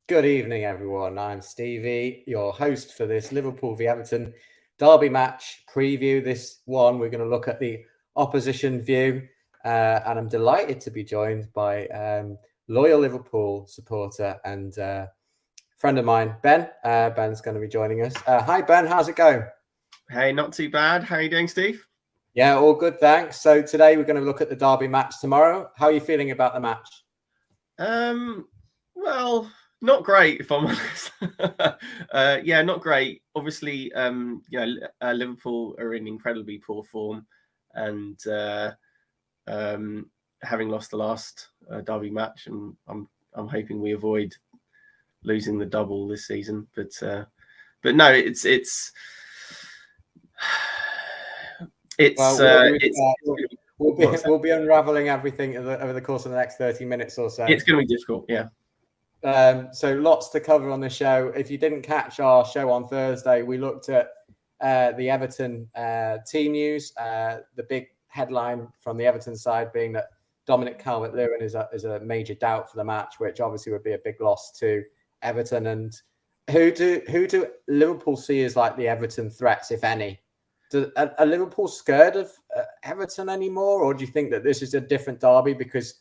Good evening, everyone. I'm Stevie, your host for this Liverpool v Everton derby match preview. This one, we're going to look at the opposition view, and I'm delighted to be joined by loyal Liverpool supporter and friend of mine, Ben. Ben's going to be joining us. Hi, Ben. How's it going? Hey, not too bad. How are you doing, Steve? Yeah, all good, thanks. So today we're going to look at the derby match tomorrow. How are you feeling about the match? Well, not great, if I'm honest. Yeah, not great. Obviously, Liverpool are in incredibly poor form, and having lost the last derby match, and I'm hoping we avoid losing the double this season. But no, it's. We'll be unraveling everything over the course of the next 30 minutes or so. It's going to be difficult, yeah. So lots to cover on the show. If you didn't catch our show on Thursday, we looked at the Everton team news. The big headline from the Everton side being that Dominic Calvert-Lewin is a major doubt for the match, which obviously would be a big loss to Everton. And who do Liverpool see as like the Everton threats, if any? Are Liverpool scared of Everton anymore, or do you think that this is a different derby because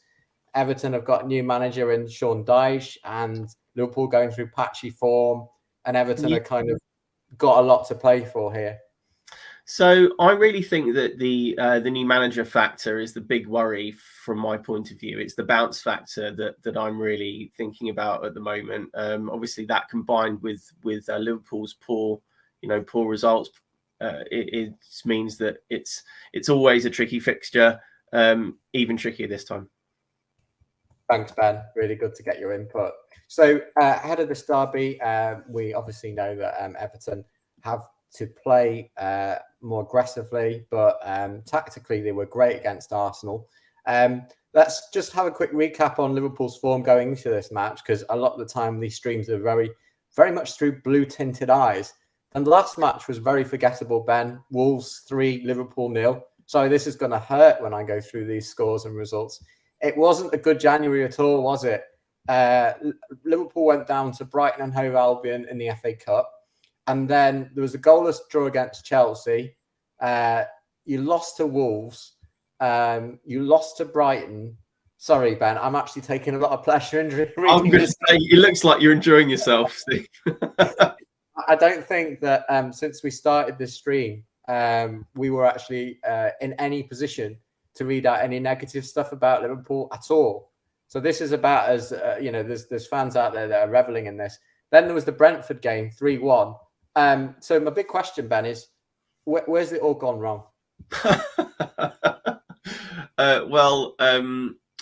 Everton have got a new manager in Sean Dyche and Liverpool going through patchy form, and Everton are kind of got a lot to play for here? So I really think that the new manager factor is the big worry from my point of view. It's the bounce factor that I'm really thinking about at the moment. Obviously, that combined with Liverpool's poor results, it means that it's always a tricky fixture, even trickier this time. Thanks, Ben. Really good to get your input. So ahead of this derby, we obviously know that Everton have to play more aggressively, but tactically they were great against Arsenal. Let's just have a quick recap on Liverpool's form going into this match, because a lot of the time these streams are very, very much through blue-tinted eyes. And the last match was very forgettable, Ben. Wolves 3, Liverpool 0. Sorry, this is going to hurt when I go through these scores and results. It wasn't a good January at all, was it? Liverpool went down to Brighton and Hove Albion in the FA Cup. And then there was a goalless draw against Chelsea. You lost to Wolves. You lost to Brighton. Sorry, Ben, I'm actually taking a lot of pleasure in reading I'm going to say, it looks like you're enjoying yourself, Steve. I don't think that since we started this stream, we were actually in any position to read out any negative stuff about Liverpool at all. So this is about as there's fans out there that are reveling in this. Then there was the Brentford game, 3-1. So my big question, Ben, is where's it all gone wrong?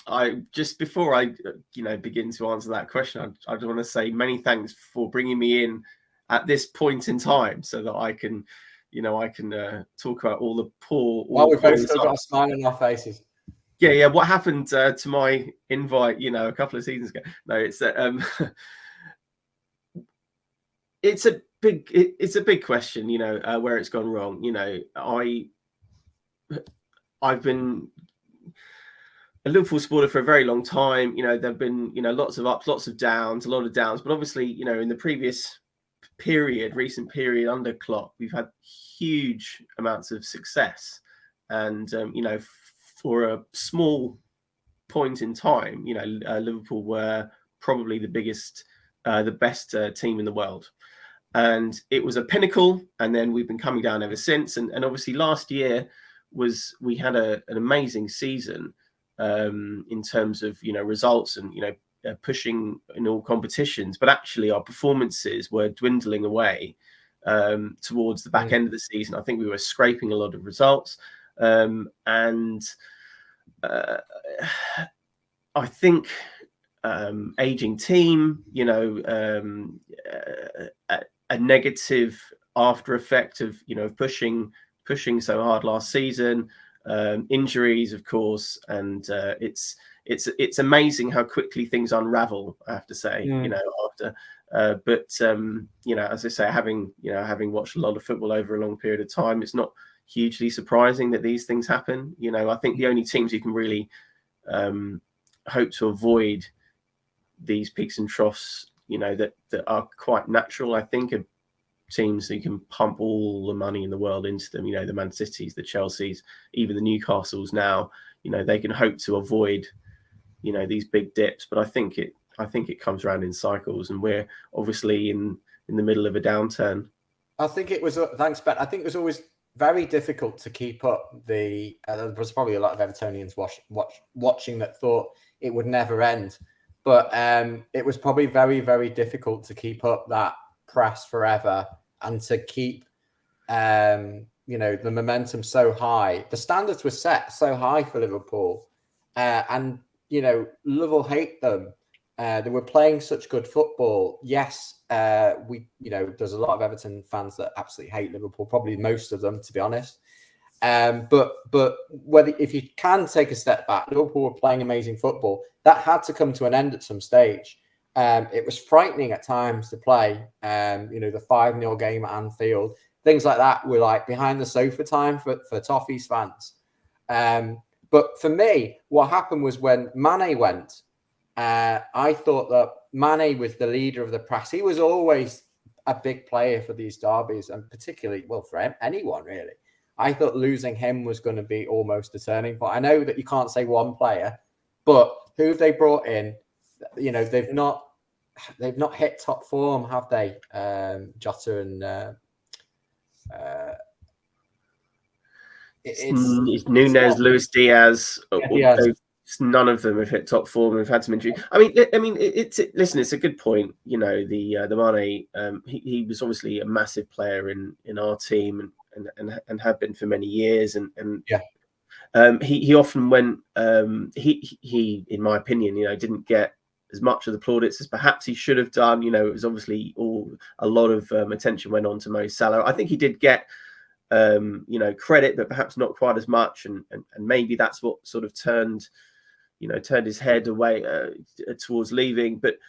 I just before I begin to answer that question, I just want to say many thanks for bringing me in at this point in time, so that I can talk about all the poor. Well, we've both still got a smile on our faces. Yeah. What happened to my invite? A couple of seasons ago. No, it's a big question. Where it's gone wrong. I've been a Liverpool supporter for a very long time. There've been lots of ups, lots of downs, a lot of downs. But obviously, in the previous recent period under Klopp, we've had huge amounts of success, and for a small point in time, Liverpool were probably the best team in the world, and it was a pinnacle. And then we've been coming down ever since. And obviously last year we had an amazing season in terms of results and pushing in all competitions, but actually our performances were dwindling away towards the back end of the season. I think we were scraping a lot of results, and I think aging team, a negative after effect of pushing so hard last season, injuries, of course, and it's amazing how quickly things unravel, I have to say. After as I say, having watched a lot of football over a long period of time, it's not hugely surprising that these things happen. I think the only teams you can really hope to avoid these peaks and troughs that are quite natural. I think of teams who can pump all the money in the world into them. The Man Cities, the Chelseas, even the Newcastles now. They can hope to avoid these big dips, but I think it comes around in cycles, and we're obviously in the middle of a downturn. I think it was thanks, Ben. I think it was always very difficult to keep up. There was probably a lot of Evertonians watching that thought it would never end, but it was probably very, very difficult to keep up that press forever and to keep the momentum so high. The standards were set so high for Liverpool, and Liverpool hate them. They were playing such good football. Yes, there's a lot of Everton fans that absolutely hate Liverpool, probably most of them, to be honest. But if you can take a step back, Liverpool were playing amazing football. That had to come to an end at some stage. It was frightening at times to play. The 5-0 game at Anfield, things like that were like behind the sofa time for Toffee's fans. But for me, what happened was when Mane went, I thought that Mane was the leader of the press. He was always a big player for these derbies, and particularly, for anyone really. I thought losing him was going to be almost a turning point. I know that you can't say one player, but who have they brought in? They've not hit top form, have they? Jota and it's Nunes, Luis Diaz. None of them have hit top form. We've had some injury. It's a good point. The Mane, he was obviously a massive player in our team and had been for many years. He often went. He, in my opinion, didn't get as much of the plaudits as perhaps he should have done. It was obviously a lot of attention went on to Mo Salah. I think he did get credit, but perhaps not quite as much, and maybe that's what sort of turned his head away towards leaving. But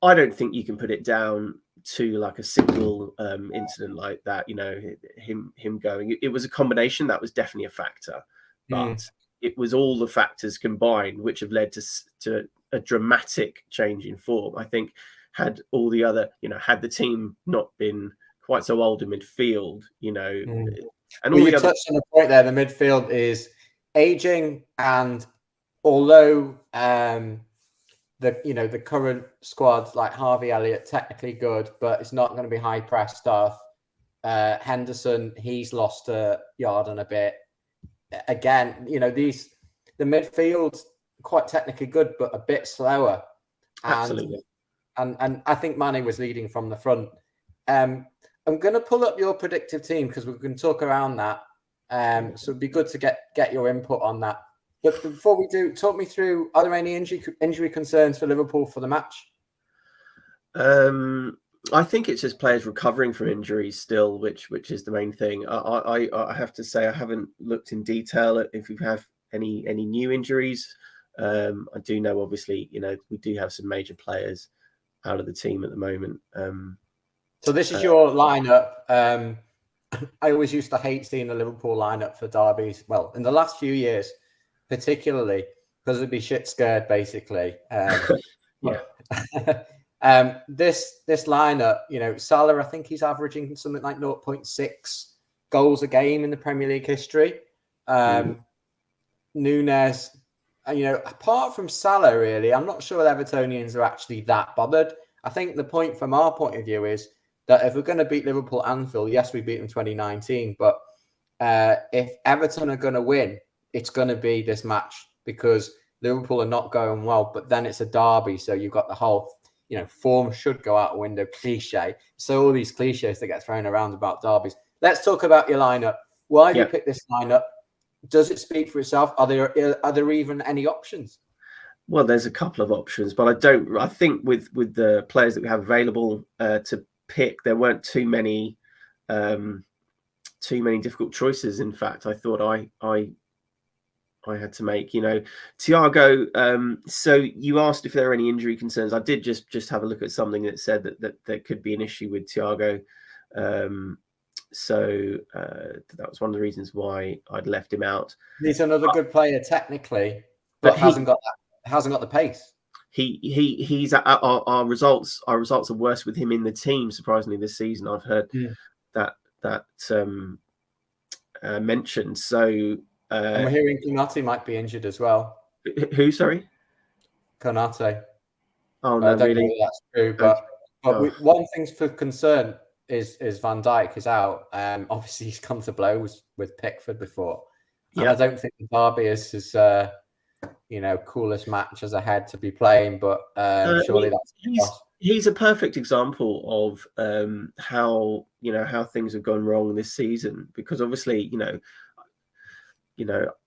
I don't think you can put it down to like a single incident like that. Him going. It was a combination that was definitely a factor, but it was all the factors combined which have led to a dramatic change in form. I think had all the other, had the team not been quite so old in midfield, and all you touched on the point there. The midfield is aging, and although the current squad, like Harvey Elliott, technically good, but it's not going to be high press stuff. Henderson, he's lost a yard and a bit. Again, the midfield's quite technically good, but a bit slower. Absolutely. And I think Mane was leading from the front. I'm going to pull up your predictive team because we can talk around that. So it'd be good to get your input on that. But before we do, talk me through, are there any injury concerns for Liverpool for the match? I think it's just players recovering from injuries still, which is the main thing. I have to say I haven't looked in detail at if we have any new injuries. I do know, obviously, we do have some major players out of the team at the moment. So this is your lineup. I always used to hate seeing the Liverpool lineup for derbies. Well, in the last few years, particularly because it'd be shit scared, basically. This lineup, Salah, I think he's averaging something like 0.6 goals a game in the Premier League history. Nunes, apart from Salah, really, I'm not sure Evertonians are actually that bothered. I think the point from our point of view is that if we're going to beat Liverpool at Anfield, yes, we beat them 2019, but if Everton are going to win, it's going to be this match because Liverpool are not going well, but then it's a derby, so you've got the whole, form should go out the window cliche. So all these cliches that get thrown around about derbies. Let's talk about your lineup. Why do you pick this lineup? Does it speak for itself? Are there even any options? Well, there's a couple of options, but I think with the players that we have available to pick, there weren't too many difficult choices. In fact, I thought I had to make, Thiago. So you asked if there are any injury concerns. I did just have a look at something that said that there could be an issue with Thiago. So that was one of the reasons why I'd left him out. He's another good player technically, but hasn't got the pace. he's our results are worse with him in the team. Surprisingly, this season, I've heard that mentioned. So, and we're hearing Konate might be injured as well. Who? Sorry, Konate. Oh no, I don't really? know if that's true, but one thing for concern is Van Dijk is out. Obviously, he's come to blows with Pickford before, and I don't think the derby is his coolest match as a head to be playing. But surely he's a perfect example of how things have gone wrong this season, because obviously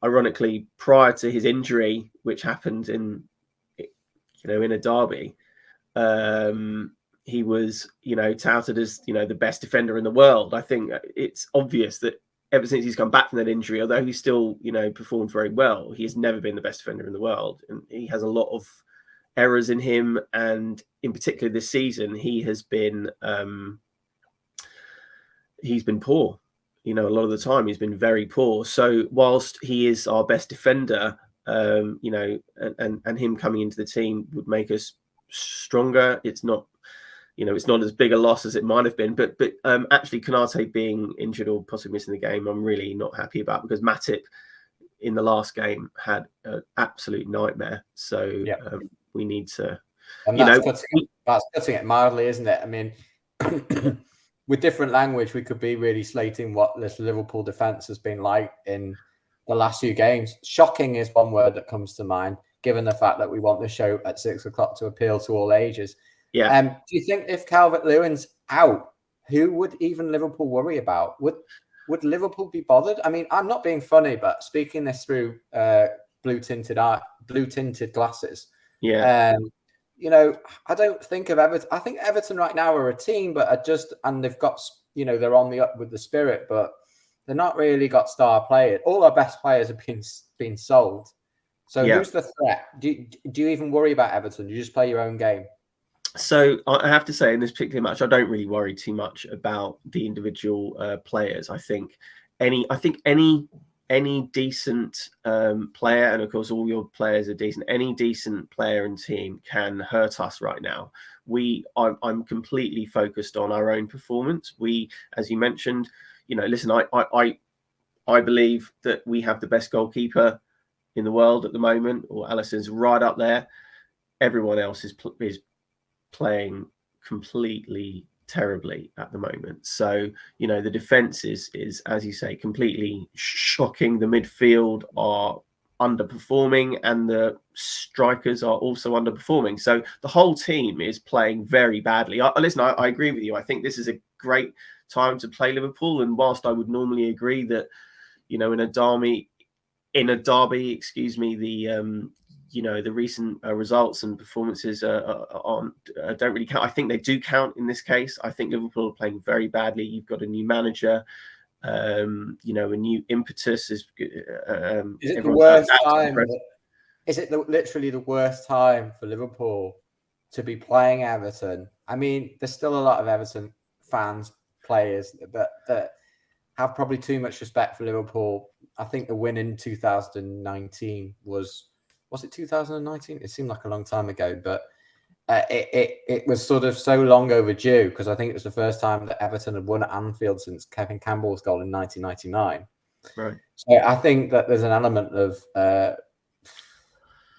ironically, prior to his injury, which happened in a derby, he was touted as the best defender in the world. I think it's obvious that ever since he's come back from that injury, although he's still performed very well, he has never been the best defender in the world, and he has a lot of errors in him. And in particular this season, he has been poor. A lot of the time he's been very poor. So whilst he is our best defender, and him coming into the team would make us stronger. It's not as big a loss as it might have been. But actually, Konate being injured or possibly missing the game, I'm really not happy about, because Matip in the last game had an absolute nightmare. So we need to. And that's cutting it mildly, isn't it? I mean, with different language, we could be really slating what this Liverpool defense has been like in the last few games. Shocking is one word that comes to mind, given the fact that we want the show at 6 o'clock to appeal to all ages. Yeah. Do you think if Calvert-Lewin's out, who would even Liverpool worry about? Would Liverpool be bothered? I mean, I'm not being funny, but speaking this through blue-tinted glasses. Yeah. I don't think of Everton. I think Everton right now are a team, but they've got, they're on the up with the spirit, but they're not really got star players. All our best players have been sold. So who's the threat? Do you even worry about Everton? Do you just play your own game? So I have to say, in this particular match, I don't really worry too much about the individual players. I think any decent player, and of course all your players are decent, any decent player and team can hurt us right now. I'm completely focused on our own performance. We, as you mentioned, listen, I believe that we have the best goalkeeper in the world at the moment, or Alisson's right up there. Everyone else is playing completely terribly at the moment. So the defense is as you say, completely shocking. The midfield are underperforming, and the strikers are also underperforming. So the whole team is playing very badly. I agree with you. I think this is a great time to play Liverpool, and whilst I would normally agree that in a derby, the recent results and performances don't really count. I think they do count in this case. I think Liverpool are playing very badly. You've got a new manager, a new impetus. Is it the worst time? Is it literally the worst time for Liverpool to be playing Everton? I mean, there's still a lot of Everton fans, players that have probably too much respect for Liverpool. I think the win in 2019 was it 2019? It seemed like a long time ago, but it was sort of so long overdue, because I think it was the first time that Everton had won at Anfield since Kevin Campbell's goal in 1999. Right. So I think that there's an element of the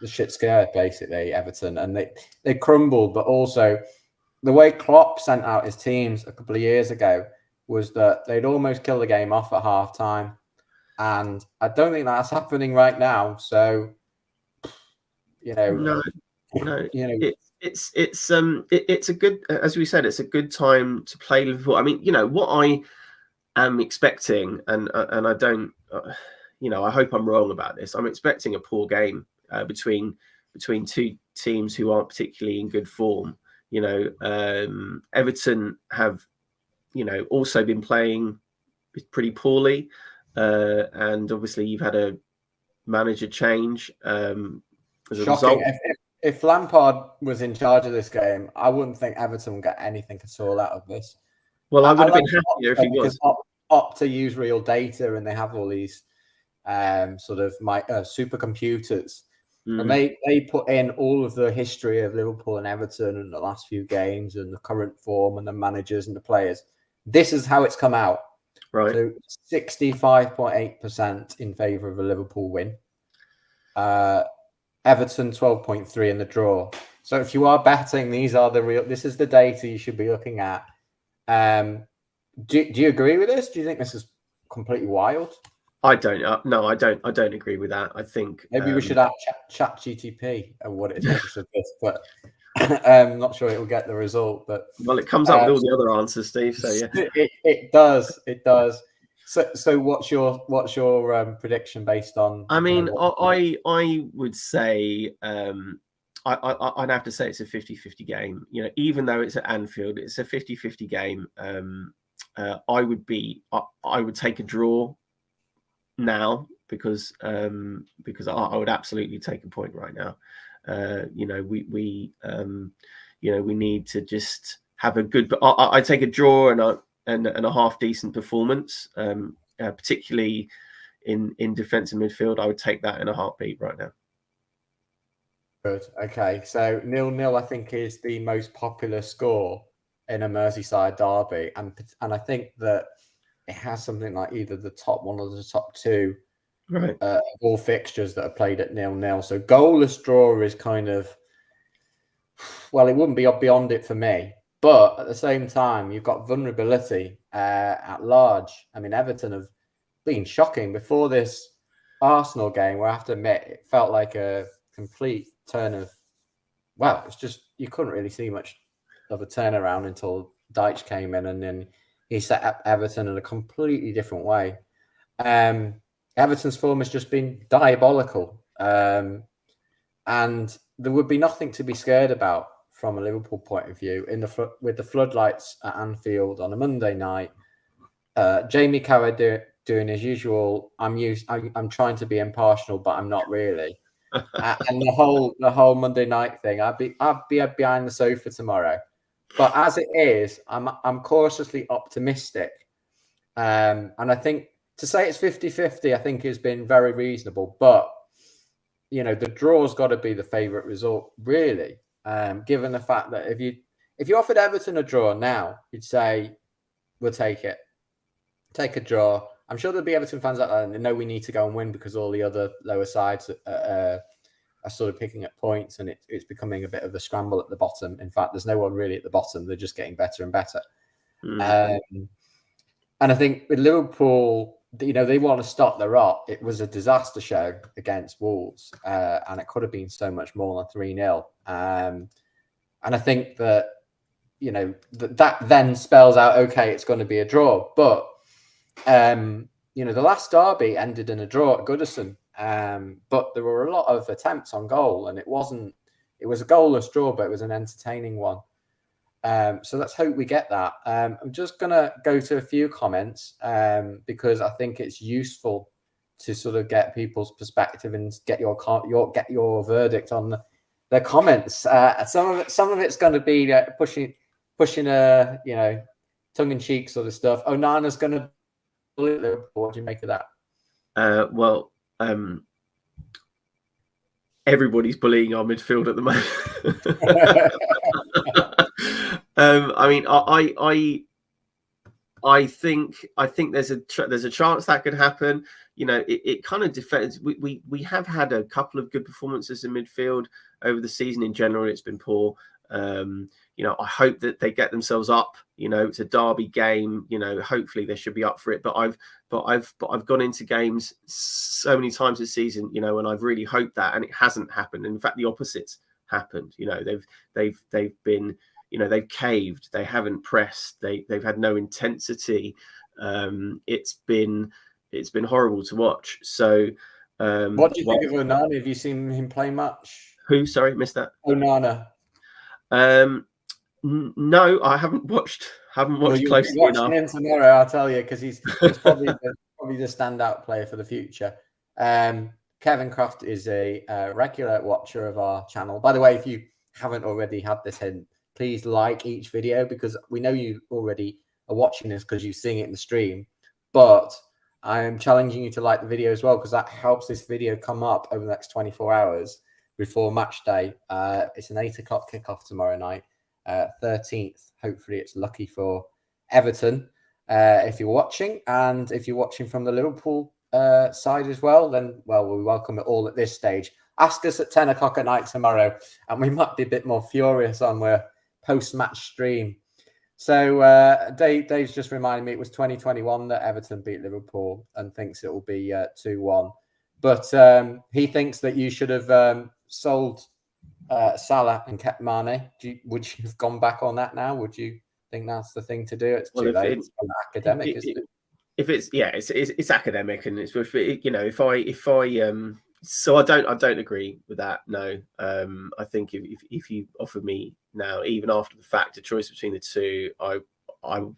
shit scared, basically, Everton, and they crumbled. But also the way Klopp sent out his teams a couple of years ago was that they'd almost kill the game off at half time, and I don't think that's happening right now. So. No. It's a good, as we said, it's a good time to play Liverpool. I mean, what I am expecting, and I don't, I hope I'm wrong about this. I'm expecting a poor game between two teams who aren't particularly in good form. Everton have, also been playing pretty poorly, and obviously you've had a manager change. Shocking. If Lampard was in charge of this game, I wouldn't think Everton would get anything at all out of this. Well, I would have been happier if he was. Opta use real data, and they have all these sort of supercomputers. And they put in all of the history of Liverpool and Everton and the last few games and the current form and the managers and the players. This is how it's come out. Right. So 65.8% in favour of a Liverpool win. Everton 12.3 in the draw. So if you are betting, this is the data you should be looking at. Do you agree with this? Do you think this is completely wild? I don't. No, I don't. I don't agree with that. I think maybe we should ask ChatGPT and what it thinks of this, but I'm not sure it will get the result. But well, it comes up with all the other answers, Steve. So yeah, it does. It does. So what's your prediction based on? I mean, I would say I'd have to say it's a 50-50 game. You know, even though it's at Anfield, it's a 50-50 game. I would take a draw now because I would absolutely take a point right now. You know, we need to just have a good. I take a draw and a half decent performance, particularly in defensive midfield. I would take that in a heartbeat right now. Good. Okay, so 0-0 I think is the most popular score in a Merseyside derby, and I think that it has something like either the top one or the top two, right? All fixtures that are played at 0-0. So goalless draw is kind of, well, it wouldn't be beyond it for me. But at the same time, you've got vulnerability at large. I mean, Everton have been shocking before this Arsenal game, where I have to admit it felt like a complete turn of, well, it's just you couldn't really see much of a turnaround until Dyche came in, and then he set up Everton in a completely different way. Everton's form has just been diabolical, and there would be nothing to be scared about from a Liverpool point of view with the floodlights at Anfield on a Monday night. Jamie Carragher doing his usual. I'm trying to be impartial, but I'm not really. And the whole Monday night thing. I'd be behind the sofa tomorrow. But as it is, I'm cautiously optimistic, and I think to say it's 50-50, I think has been very reasonable. But you know, the draw's got to be the favourite result, really. Given the fact that if you offered Everton a draw now, you'd say we'll take it, take a draw. I'm sure there'll be Everton fans out there and they know we need to go and win because all the other lower sides are sort of picking up points, and it's becoming a bit of a scramble at the bottom. In fact, there's no one really at the bottom; they're just getting better and better. And I think with Liverpool, you know, they want to stop the rot. It was a disaster show against Wolves, and it could have been so much more than 3-0. And I think that, you know, that then spells out, okay, it's going to be a draw. But, you know, the last derby ended in a draw at Goodison. But there were a lot of attempts on goal, and it was a goalless draw, but it was an entertaining one. So let's hope we get that. I'm just going to go to a few comments because I think it's useful to sort of get people's perspective and get your verdict on the comments. Some of it's going to be pushing you know, tongue-in-cheek sort of stuff. Onana's going to bully Liverpool. What do you make of that? Well, everybody's bullying our midfield at the moment. I mean, I think there's a chance that could happen. You know, it kind of depends. We have had a couple of good performances in midfield over the season. In general, it's been poor. You know, I hope that they get themselves up. You know, it's a derby game. You know, hopefully they should be up for it. But I've gone into games so many times this season, you know, and I've really hoped that, and it hasn't happened. In fact, the opposite's happened. You know, they've been, you know, they've caved. They haven't pressed. They've had no intensity. It's been horrible to watch. So, what do you think of Onana? Have you seen him play much? Who? Sorry, missed that. Onana. No, I haven't watched. Closely enough. Him tomorrow, I'll tell you, because he's probably the standout player for the future. Kevin Croft is a regular watcher of our channel. By the way, if you haven't already had this hint, please like each video, because we know you already are watching this because you're seeing it in the stream. But I am challenging you to like the video as well, because that helps this video come up over the next 24 hours. before match day. It's an 8:00 kickoff tomorrow night, 13th. Hopefully, it's lucky for Everton if you're watching, and if you're watching from the Liverpool side as well, then we welcome it all at this stage. Ask us at 10:00 at night tomorrow, and we might be a bit more furious on our post-match stream. So Dave's just reminded me it was 2021 that Everton beat Liverpool, and thinks it will be 2-1. But he thinks that you should have sold Salah and kept Mane. Would you have gone back on that now? Would you think that's the thing to do? It's too late. It's academic, isn't it? If it's academic, and it's, you know, if I so I don't agree with that. No, I think if you offered me now, even after the fact, a choice between the two, I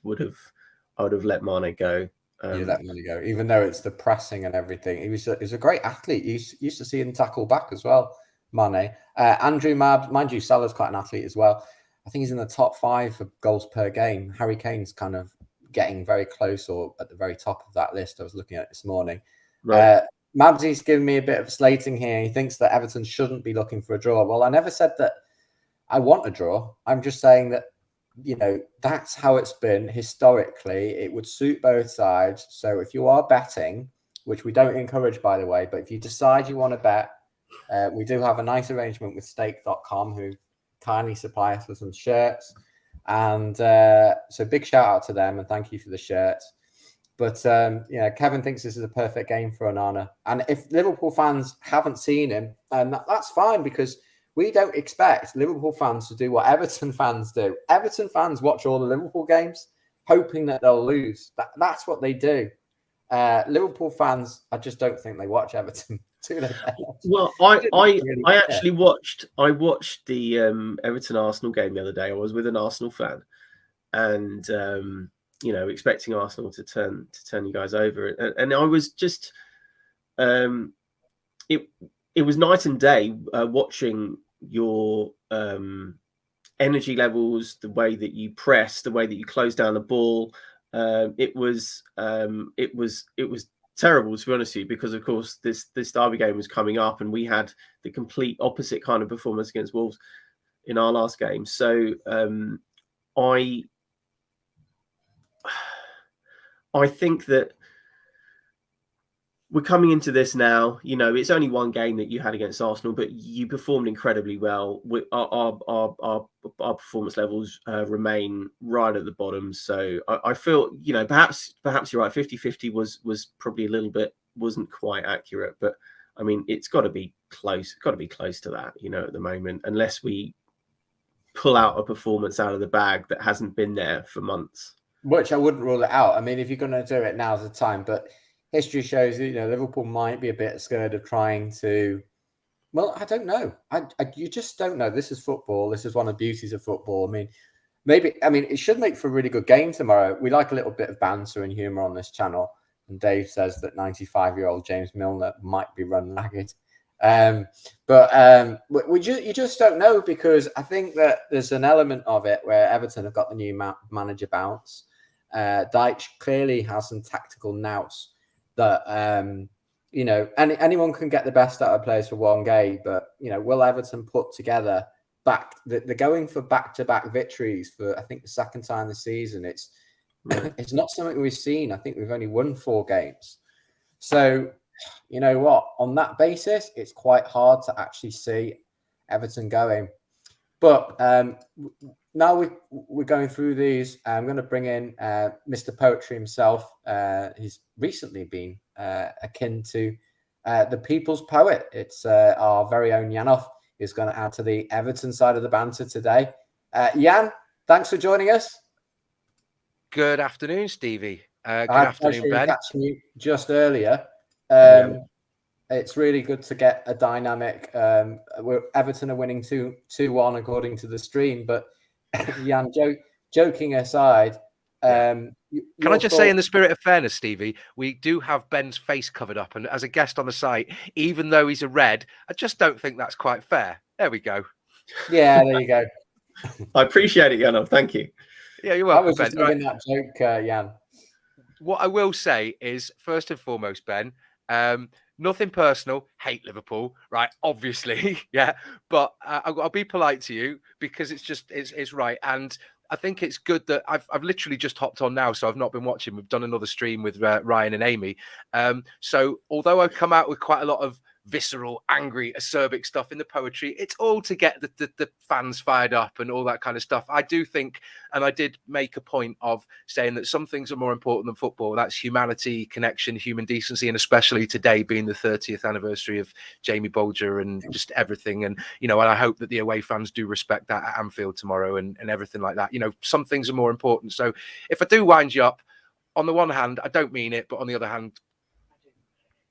would have let Mane go. You let Mane go, even though it's the pressing and everything. He's a great athlete. You used to see him tackle back as well, Mane. Andrew Mab, mind you, Salah's quite an athlete as well. I think he's in the top 5 for goals per game. Harry Kane's kind of getting very close, or at the very top of that list. I was looking at it this morning. Right. Mabsy's giving me a bit of slating here. He thinks that Everton shouldn't be looking for a draw. Well, I never said that I want a draw. I'm just saying that, you know, that's how it's been historically. It would suit both sides. So if you are betting, which we don't encourage, by the way, but if you decide you want to bet, we do have a nice arrangement with stake.com, who kindly supply us with some shirts. And so big shout out to them, and thank you for the shirts. But Kevin thinks this is a perfect game for Onana. And if Liverpool fans haven't seen him, that's fine, because we don't expect Liverpool fans to do what Everton fans do. Everton fans watch all the Liverpool games, hoping that they'll lose. That's what they do. Liverpool fans, I just don't think they watch Everton. Well, I actually watched the Everton Arsenal game the other day. I was with an Arsenal fan, and expecting Arsenal to turn you guys over, and I was just it was night and day watching your energy levels, the way that you press, the way that you close down the ball. It was terrible, to be honest with you, because of course this derby game was coming up, and we had the complete opposite kind of performance against Wolves in our last game. So I think that we're coming into this now. You know, it's only one game that you had against Arsenal, but you performed incredibly well. Our performance levels remain right at the bottom. So I feel, perhaps you're right. 50-50 was probably a little bit, wasn't quite accurate, but I mean, it's got to be close. Got to be close to that, at the moment, unless we pull out a performance out of the bag that hasn't been there for months. Which I wouldn't rule it out. I mean, if you're going to do it, now's the time. But history shows that, Liverpool might be a bit scared of trying to. Well, I don't know. You just don't know. This is football. This is one of the beauties of football. I mean, it should make for a really good game tomorrow. We like a little bit of banter and humour on this channel. And Dave says that 95-year-old James Milner might be run ragged. But you just don't know, because I think that there's an element of it where Everton have got the new manager bounce. Dyche clearly has some tactical nous that, anyone can get the best out of players for one game, but, will Everton put together they're going for back-to-back victories for, I think, the second time this season. It's not something we've seen. I think we've only won 4 games. So, you know what? On that basis, it's quite hard to actually see Everton going. But now we're going through these. I'm going to bring in Mr. Poetry himself. He's recently been akin to the people's poet. It's our very own Janov is going to add to the Everton side of the banter today. Jan, thanks for joining us. Good afternoon, Stevie. Good afternoon, Ben. Catching you just earlier. It's really good to get a dynamic. Everton are winning 2-1 according to the stream. But Jan, joking aside, can I just say, in the spirit of fairness, Stevie, we do have Ben's face covered up, and as a guest on the site, even though he's a red, I just don't think that's quite fair. There we go. Yeah, there you go. I appreciate it, Jan. Thank you. Yeah, you're welcome, I was Ben. just doing that joke, Jan. What I will say is, first and foremost, Ben, Nothing personal. Hate Liverpool, right? Obviously, yeah. But I'll be polite to you because it's right. And I think it's good that I've literally just hopped on now, so I've not been watching. We've done another stream with Ryan and Amy. So although I've come out with quite a lot of visceral, angry, acerbic stuff in the poetry, it's all to get the fans fired up and all that kind of stuff. I do think, and I did make a point of saying that some things are more important than football. That's humanity, connection, human decency, and especially today being the 30th anniversary of Jamie Bolger and just everything. And, and I hope that the away fans do respect that at Anfield tomorrow and everything like that. Some things are more important. So if I do wind you up, on the one hand, I don't mean it, but on the other hand,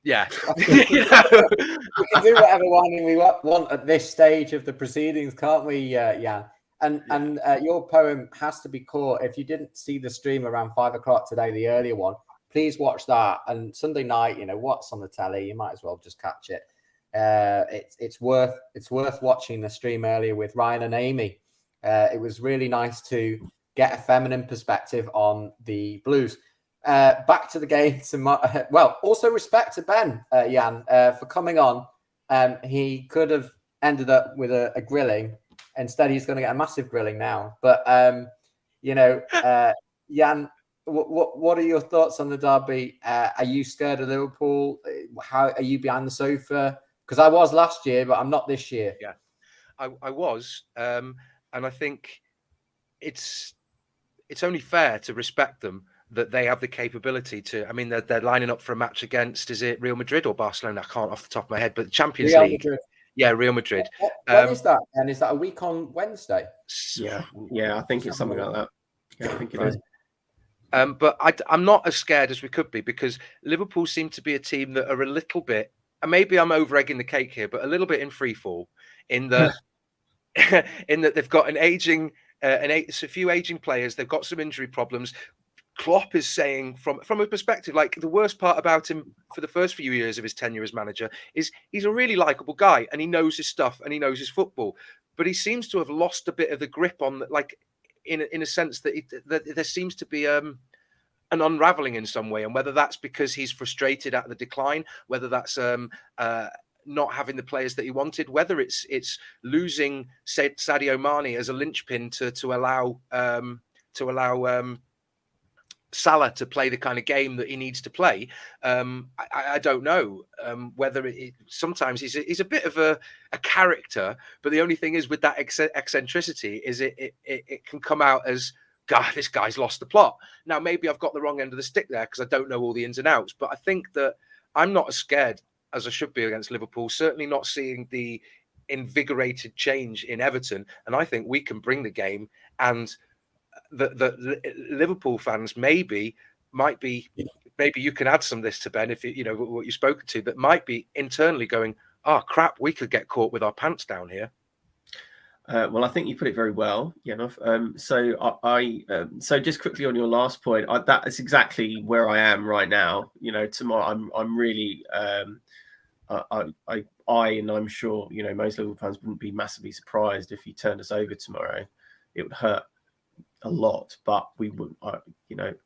yeah. We can do whatever whining we want at this stage of the proceedings, can't we, Jan? And your poem has to be caught. If you didn't see the stream around 5 o'clock today, the earlier one, please watch that. And Sunday night, what's on the telly, you might as well just catch it. It's worth watching the stream earlier with Ryan and Amy. It was really nice to get a feminine perspective on the Blues. Back to the game. Also respect to Ben, Jan, for coming on. He could have ended up with a grilling. Instead, he's going to get a massive grilling now. But, Jan, what are your thoughts on the derby? Are you scared of Liverpool? How are you behind the sofa? Because I was last year, but I'm not this year. Yeah, I was. And I think it's only fair to respect them that they have the capability to. I mean, they're lining up for a match against, is it Real Madrid or Barcelona? I can't off the top of my head, but the Champions League. Madrid. Yeah, Real Madrid. When is that? And is that a week on Wednesday? Yeah, I think it's something like that. Yeah, I think it is. But I'm not as scared as we could be because Liverpool seem to be a team that are a little bit, and maybe I'm over egging the cake here, but a little bit in free fall in that they've got a few aging players. They've got some injury problems. Klopp is saying from a perspective, like the worst part about him for the first few years of his tenure as manager is he's a really likable guy and he knows his stuff and he knows his football, but he seems to have lost a bit of the grip on, like, in a sense that there seems to be an unraveling in some way, and whether that's because he's frustrated at the decline, whether that's not having the players that he wanted, whether it's losing Sadio Mane as a linchpin to allow Salah to play the kind of game that he needs to play. I don't know whether sometimes he's a bit of a character, but the only thing is with that eccentricity is it can come out as, God, this guy's lost the plot. Now, maybe I've got the wrong end of the stick there because I don't know all the ins and outs, but I think that I'm not as scared as I should be against Liverpool, certainly not seeing the invigorated change in Everton. And I think we can bring the game, and the Liverpool fans maybe you can add some of this to Ben if what you've spoken to, that might be internally going, oh crap, we could get caught with our pants down here. Well, I think you put it very well, So just quickly on your last point, that is exactly where I am right now. Tomorrow I'm really and I'm sure most Liverpool fans wouldn't be massively surprised if he turned us over tomorrow. It would hurt a lot, but we wouldn't,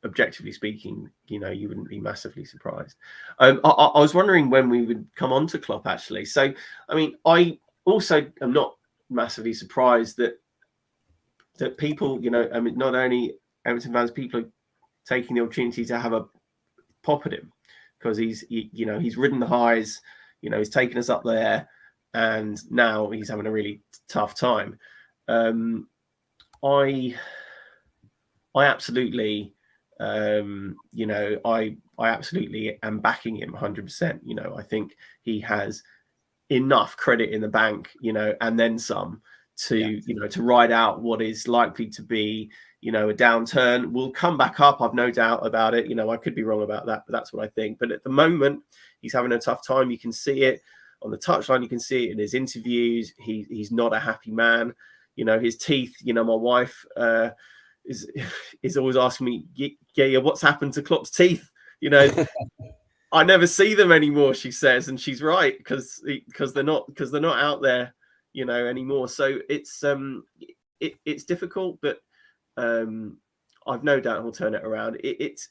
objectively speaking, you wouldn't be massively surprised. I was wondering when we would come on to Klopp, actually. So, I mean, I also am not massively surprised that people, not only Everton fans, people are taking the opportunity to have a pop at him because he's ridden the highs, he's taken us up there, and now he's having a really tough time. I absolutely, I absolutely am backing him 100%. I think he has enough credit in the bank, and then some to, to ride out what is likely to be, a downturn. We'll come back up. I've no doubt about it. I could be wrong about that, but that's what I think. But at the moment, he's having a tough time. You can see it on the touchline. You can see it in his interviews. He's not a happy man. His teeth, my wife, is always asking me, yeah, what's happened to Klopp's teeth? I never see them anymore, she says, and she's right because they're not out there, anymore. So it's difficult, but I've no doubt he'll turn it around. It's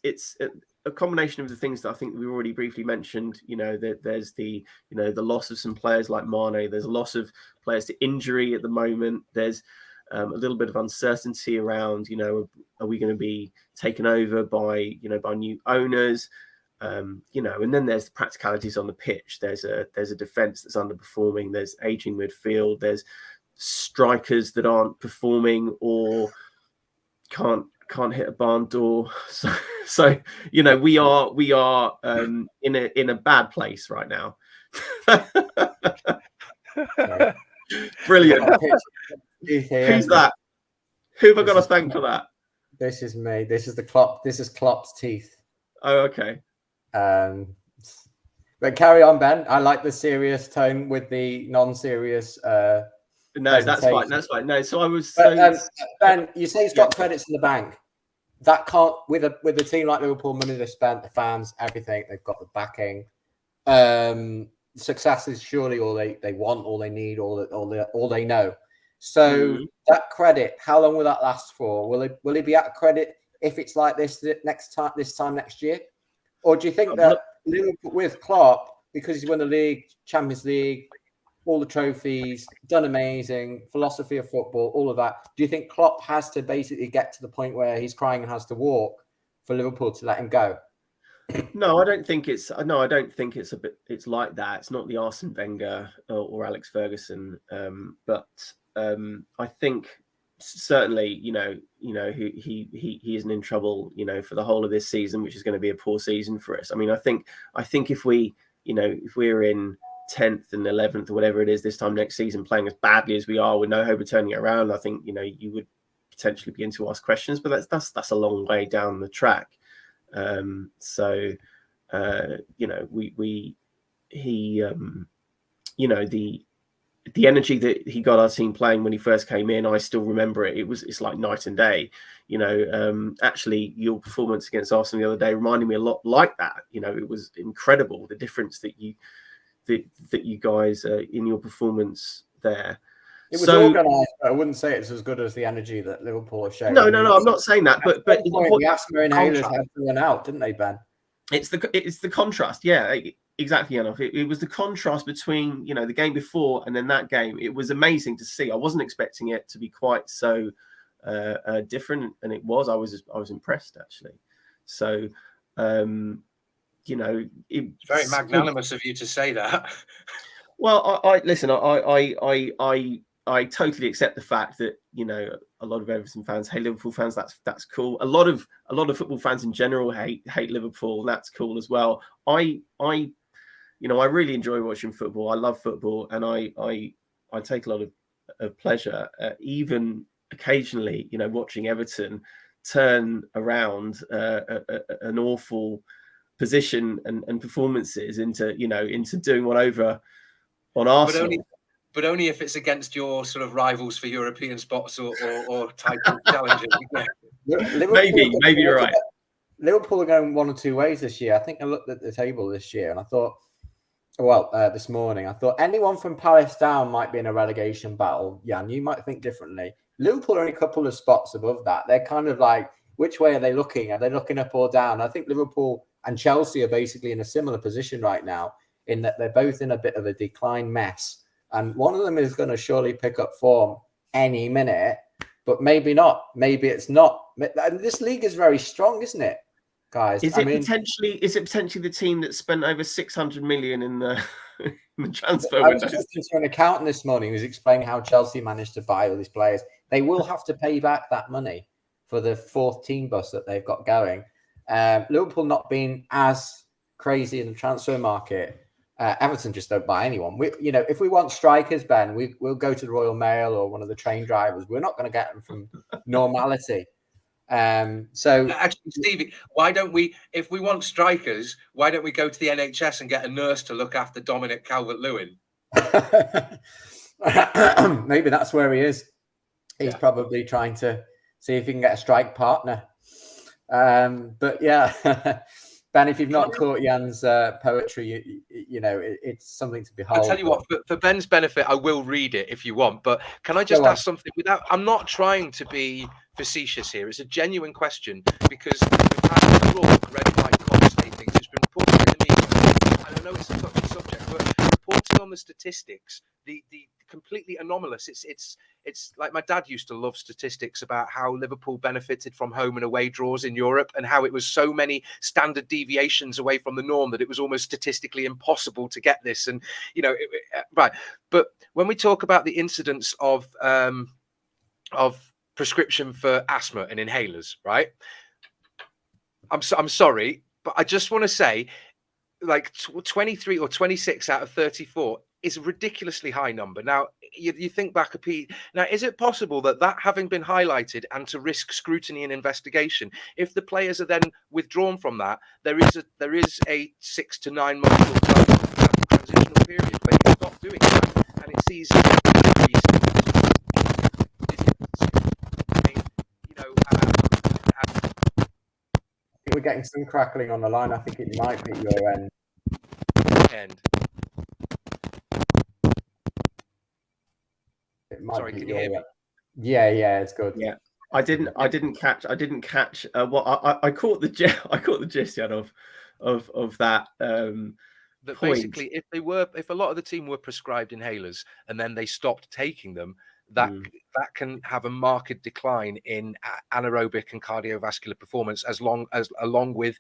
a combination of the things that I think we already briefly mentioned. There's the the loss of some players like Mane. There's a loss of players to injury at the moment. There's a little bit of uncertainty around, are we going to be taken over by new owners? And then there's the practicalities on the pitch. There's a defence that's underperforming. There's aging midfield. There's strikers that aren't performing or can't hit a barn door. So we are in a bad place right now. Brilliant. Who's that? Who have I got to thank for that? This is me. This is Klopp. This is Klopp's teeth. Oh, okay. But carry on, Ben. I like the serious tone with the non-serious. No, that's fine. That's fine. No, so I was. Ben, you say he's got credits in the bank. That can't with a team like Liverpool, money they spent, the fans, everything. They've got the backing. Success is surely all they want, all they need, all they know. So that credit, how long will that last for? Will he be at credit if it's like this time next year? Or do you think that Liverpool with Klopp, because he's won the league, Champions League, all the trophies, done amazing, philosophy of football, all of that, do you think Klopp has to basically get to the point where he's crying and has to walk for Liverpool to let him go? No, I don't think it's it's like that. It's not the Arsene Wenger or Alex Ferguson, but I think certainly, he isn't in trouble, for the whole of this season, which is going to be a poor season for us. I mean, I think if we're in 10th and 11th or whatever it is this time next season, playing as badly as we are with no hope of turning it around, I think, you would potentially begin to ask questions, but that's a long way down the track. The energy that he got our team playing when he first came in, I still remember it. It's like night and day. Actually, your performance against Arsenal the other day reminded me a lot like that. It was incredible, the difference that you guys in your performance there. It was organised, but I wouldn't say it's as good as the energy that Liverpool have shown. No, I'm not saying that. But the asthma inhalers had to run out, didn't they, Ben? It's the contrast, yeah, exactly enough. It was the contrast between the game before and then that game. It was amazing to see. I wasn't expecting it to be quite so different, and it was. I was impressed actually. So it's very magnanimous of you to say that. Well, listen. I totally accept the fact that a lot of Everton fans hate Liverpool fans. That's cool. A lot of football fans in general hate Liverpool. And that's cool as well. I really enjoy watching football. I love football, and I take a lot of pleasure, even occasionally, watching Everton turn around an awful position and performances into doing one over on Arsenal. But only if it's against your sort of rivals for European spots or title challenges. Maybe you're right. Liverpool are going one or two ways this year. I think I looked at the table this year and I thought, this morning, I thought anyone from Palace down might be in a relegation battle. Jan, you might think differently. Liverpool are only a couple of spots above that. They're kind of like, which way are they looking? Are they looking up or down? I think Liverpool and Chelsea are basically in a similar position right now, in that they're both in a bit of a decline mess. And one of them is going to surely pick up form any minute, but maybe not. Maybe it's not. This league is very strong, isn't it, guys? Is it potentially the team that spent over 600 million in the transfer window? I was listening to an accountant this morning who's explaining how Chelsea managed to buy all these players. They will have to pay back that money for the fourth team bus that they've got going. Liverpool not being as crazy in the transfer market. Everton just don't buy anyone. If we want strikers, Ben, we'll go to the Royal Mail or one of the train drivers. We're not going to get them from Normality. So actually, Stevie, why don't we? If we want strikers, why don't we go to the NHS and get a nurse to look after Dominic Calvert-Lewin? Maybe that's where he is. He's probably trying to see if he can get a strike partner. But yeah. Ben, if you've not caught Jan's poetry, it's something to behold. I'll tell you what, for Ben's benefit, I will read it if you want. But can I just ask something I'm not trying to be facetious here. It's a genuine question because we've had a red light know it's a touchy subject, but reporting on the statistics, the completely anomalous. It's like my dad used to love statistics about how Liverpool benefited from home and away draws in Europe, and how it was so many standard deviations away from the norm that it was almost statistically impossible to get this. And right. But when we talk about the incidence of prescription for asthma and inhalers, right? I'm sorry, but I just want to say, like 23 or 26 out of 34 is a ridiculously high number. Now, you think back now, is it possible that having been highlighted and to risk scrutiny and investigation, if the players are then withdrawn from that, there is a 6 to 9 month transitional period where you stop doing that, and it sees we're getting some crackling on the line. I think it might be your end. It might Sorry, be can you hear me? Yeah, it's good. Yeah, I didn't catch what I caught the gist of that. That point. Basically, if a lot of the team were prescribed inhalers and then they stopped taking them, that can have a marked decline in anaerobic and cardiovascular performance, along with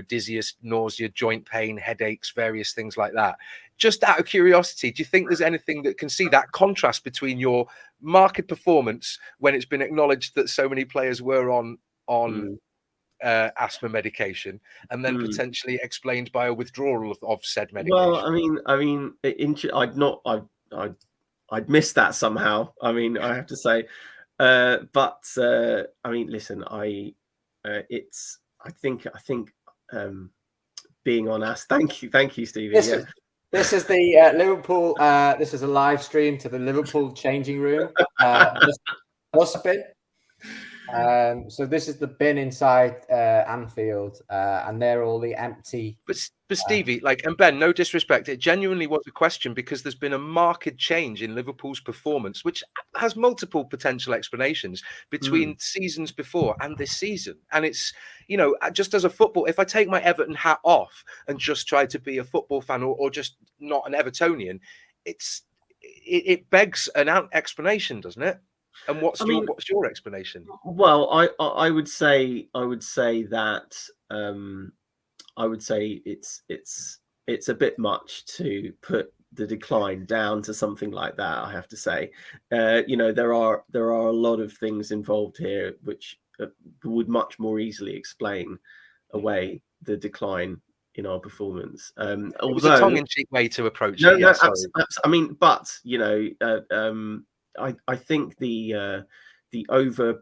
dizziness, nausea, joint pain, headaches, various things like that. Just out of curiosity, do you think there's anything that can see that contrast between your marked performance when it's been acknowledged that so many players were on asthma medication, and then potentially explained by a withdrawal of said medication? Well, I'd missed that somehow. I mean, I have to say, listen, I think being on us. Thank you, Stevie. This is the Liverpool. This is a live stream to the Liverpool changing room. Dustbin. So this is the bin inside Anfield, and they're all the empty. But Stevie, and Ben, no disrespect, it genuinely was a question, because there's been a marked change in Liverpool's performance, which has multiple potential explanations between seasons before and this season. And it's, just as a football, if I take my Everton hat off and just try to be a football fan or just not an Evertonian, it begs an explanation, doesn't it? And what's your explanation? Well, I would say that I would say it's a bit much to put the decline down to something like that. I have to say, there are a lot of things involved here which would much more easily explain away the decline in our performance. It was a tongue-in-cheek way to approach it. No, I think the over